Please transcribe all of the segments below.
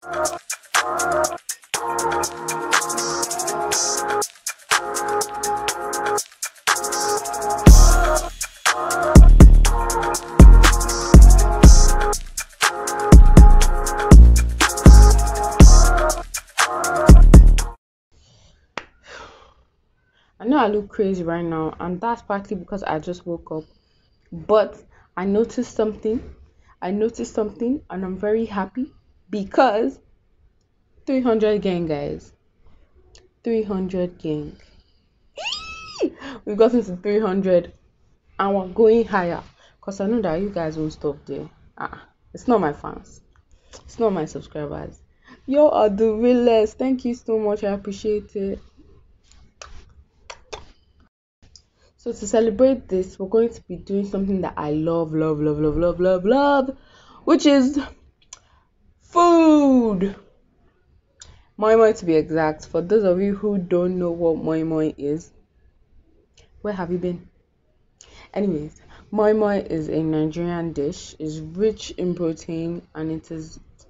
I know I look crazy right now, and that's partly because I just woke up. But I noticed something. And I'm very happy because 300 gang, guys. 300 gang. We've gotten to 300, and we're going higher. Because I know that you guys won't stop there. It's not my fans. It's not my subscribers. You are the realest. Thank you so much. I appreciate it. So to celebrate this, we're going to be doing something that I love, which is food. Moi-moi to be exact. For those of you who don't know what moi-moi is, where have you been? Anyways, moi-moi is a Nigerian dish. It's rich in protein, and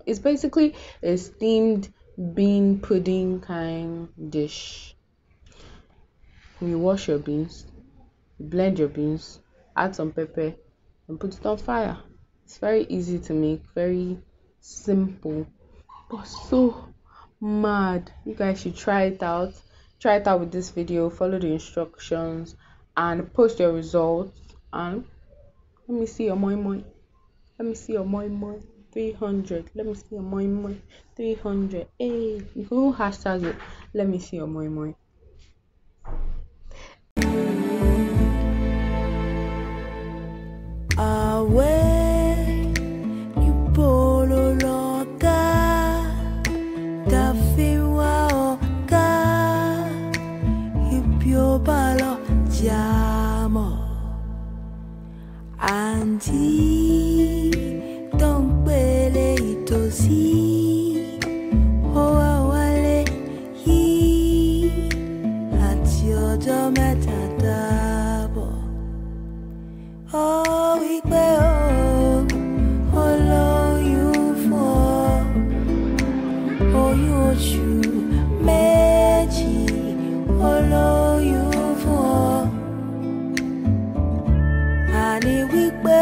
it's basically a steamed bean pudding kind dish. You wash your beans, blend your beans, add some pepper, and put it on fire. It's very easy to make, very simple, but so mad. You guys should try it out. Try it out with this video, follow the instructions, and post your results. And let me see your moi-moi. Let me see your moi-moi. 300. Let me see your moi-moi. 300. Hey, you can hashtag it. Let me see your moi-moi. Away, you polo loca, tafiwa oka, hipyo balo jamo, anti, don't bele itosi, hoa wale yi, hati ojo metatabo. Oh, we go, oh, you for, oh, you shoot, magic, oh, you for, honey, we go,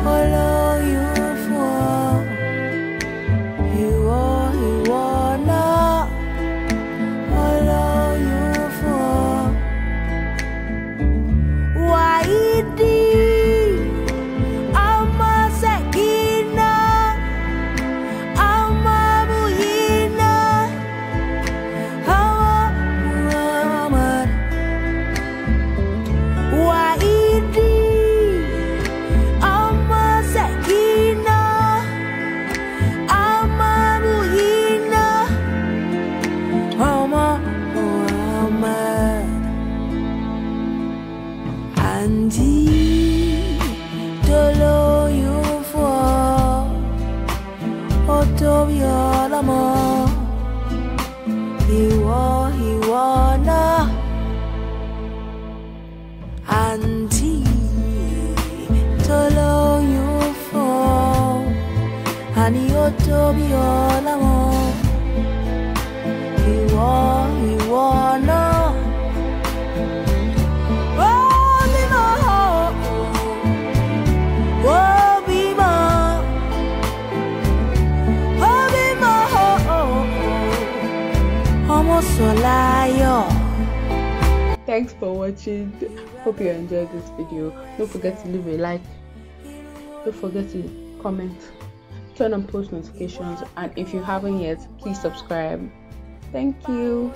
oh, you for, you are not, oh, you for. Why Thanks for watching. Hope you enjoyed this video. Don't forget to leave a like. Don't forget to comment, turn on post notifications, and if you haven't yet, please subscribe. Thank you.